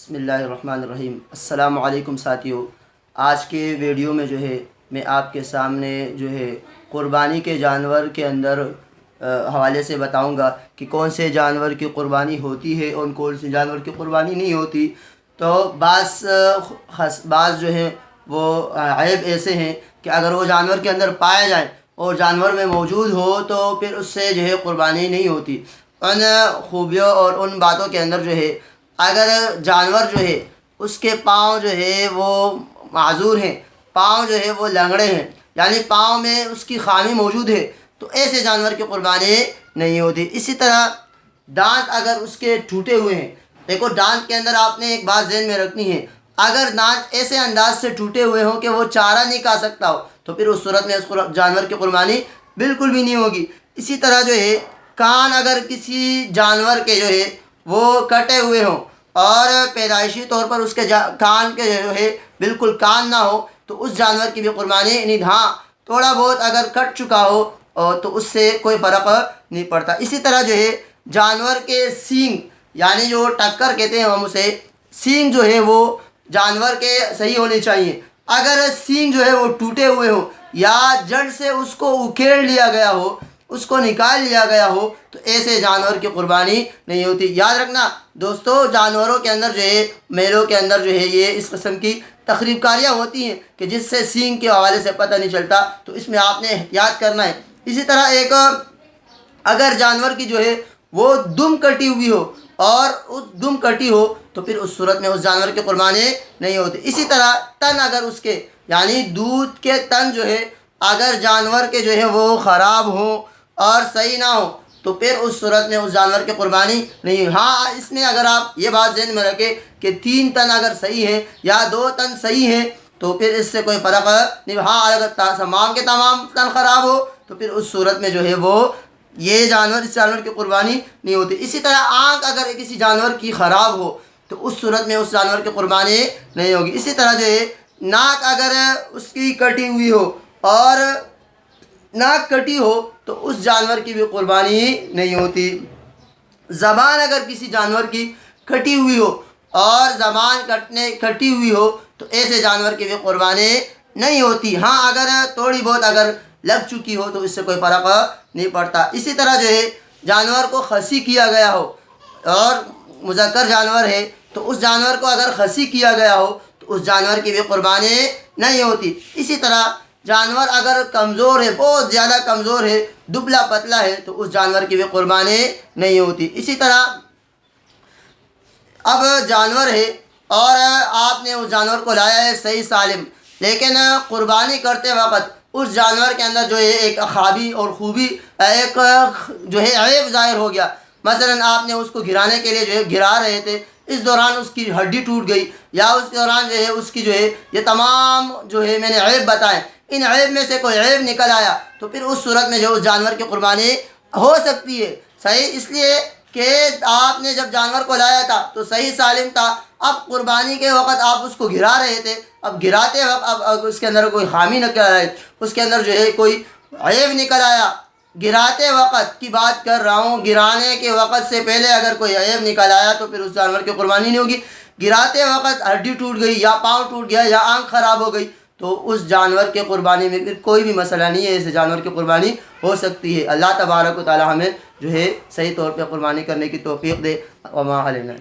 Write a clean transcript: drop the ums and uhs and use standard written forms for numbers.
بسم اللہ الرحمن الرحیم۔ السلام علیکم ساتھیو، آج کے ویڈیو میں میں آپ کے سامنے قربانی کے جانور کے اندر حوالے سے بتاؤں گا کہ کون سے جانور کی قربانی ہوتی ہے اور کون سے جانور کی قربانی نہیں ہوتی۔ تو بعض وہ عیب ایسے ہیں کہ اگر وہ جانور کے اندر پائے جائیں اور جانور میں موجود ہو تو پھر اس سے قربانی نہیں ہوتی۔ ان خوبیوں اور ان باتوں کے اندر اگر جانور اس کے پاؤں وہ معذور ہیں، پاؤں وہ لنگڑے ہیں، یعنی پاؤں میں اس کی خامی موجود ہے، تو ایسے جانور کی قربانی نہیں ہوتی۔ اسی طرح دانت اگر اس کے ٹوٹے ہوئے ہیں، دیکھو دانت کے اندر آپ نے ایک بات ذہن میں رکھنی ہے، اگر دانت ایسے انداز سے ٹوٹے ہوئے ہوں کہ وہ چارہ نہیں کھا سکتا ہو تو پھر اس صورت میں اس جانور کی قربانی بالکل بھی نہیں ہوگی۔ اسی طرح کان اگر کسی جانور کے وہ کٹے ہوئے ہوں اور پیدائشی طور پر اس کے کان کے بالکل کان نہ ہو تو اس جانور کی بھی قربانی نہیں۔ ہاں تھوڑا بہت اگر کٹ چکا ہو تو اس سے کوئی فرق نہیں پڑتا۔ اسی طرح جانور کے سینگ، یعنی جو ٹکر کہتے ہیں ہم اسے، سینگ وہ جانور کے صحیح ہونے چاہیے۔ اگر سینگ وہ ٹوٹے ہوئے ہو یا جڑ سے اس کو اکھیڑ لیا گیا ہو، اس کو نکال لیا گیا ہو تو ایسے جانور کی قربانی نہیں ہوتی۔ یاد رکھنا دوستو، جانوروں کے اندر میلوں کے اندر یہ اس قسم کی تخریب کاریاں ہوتی ہیں کہ جس سے سینگ کے حوالے سے پتہ نہیں چلتا، تو اس میں آپ نے احتیاط کرنا ہے۔ اسی طرح اگر جانور کی وہ دم کٹی ہوئی ہو اور اس دم کٹی ہو تو پھر اس صورت میں اس جانور کی قربانی نہیں ہوتی۔ اسی طرح تن اگر اس کے، یعنی دودھ کے تن اگر جانور کے وہ خراب ہوں اور صحیح نہ ہو تو پھر اس صورت میں اس جانور کی قربانی نہیں۔ ہاں اس میں اگر آپ یہ بات ذہن میں رکھیں کہ 3 تن اگر صحیح ہیں یا 2 تن صحیح ہیں تو پھر اس سے کوئی فرق نہیں۔ ہاں اگر تمام کے تمام تن خراب ہو تو پھر اس صورت میں وہ اس جانور کی قربانی نہیں ہوتی۔ اسی طرح آنکھ اگر کسی جانور کی خراب ہو تو اس صورت میں اس جانور کی قربانی نہیں ہوگی۔ اسی طرح ناک اگر اس کی کٹی ہوئی ہو اور ناک کٹی ہو تو اس جانور کی بھی قربانی نہیں ہوتی۔ زبان اگر کسی جانور کی کٹی ہوئی ہو اور زبان کٹی ہوئی ہو تو ایسے جانور کی بھی قربانی نہیں ہوتی۔ ہاں اگر تھوڑی بہت اگر لگ چکی ہو تو اس سے کوئی فرق نہیں پڑتا۔ اسی طرح جانور کو خصی کیا گیا ہو اور مذکر جانور ہے تو اس جانور کو اگر خصی کیا گیا ہو تو اس جانور کی بھی قربانی نہیں ہوتی۔ اسی طرح جانور اگر کمزور ہے، بہت زیادہ کمزور ہے، دبلا پتلا ہے تو اس جانور کی بھی قربانی نہیں ہوتی۔ اسی طرح اب جانور ہے اور آپ نے اس جانور کو لایا ہے صحیح سالم، لیکن قربانی کرتے وقت اس جانور کے اندر ایک خرابی اور خوبی، ایک عیب ظاہر ہو گیا۔ مثلا آپ نے اس کو گرانے کے لیے گرا رہے تھے، اس دوران اس کی ہڈی ٹوٹ گئی یا اس دوران اس کی یہ تمام میں نے عیب بتائے، ان عیب میں سے کوئی عیب نکل آیا تو پھر اس صورت میں اس جانور کی قربانی ہو سکتی ہے۔ صحیح اس لیے کہ آپ نے جب جانور کو لایا تھا تو صحیح سالم تھا، اب قربانی کے وقت آپ اس کو گرا رہے تھے، اب گراتے وقت اب اس کے اندر کوئی خامی نکل آئی، اس کے اندر کوئی عیب نکل آیا۔ گراتے وقت کی بات کر رہا ہوں، گرانے کے وقت سے پہلے اگر کوئی عیب نکل آیا تو پھر اس جانور کی قربانی نہیں ہوگی۔ گراتے وقت ہڈی ٹوٹ گئی یا پاؤں ٹوٹ گیا یا آنکھ خراب ہو گئی تو اس جانور کے قربانی میں پھر کوئی بھی مسئلہ نہیں ہے، اس جانور کی قربانی ہو سکتی ہے۔ اللہ تبارک و تعالی ہمیں صحیح طور پہ قربانی کرنے کی توفیق دے۔ وما علینا۔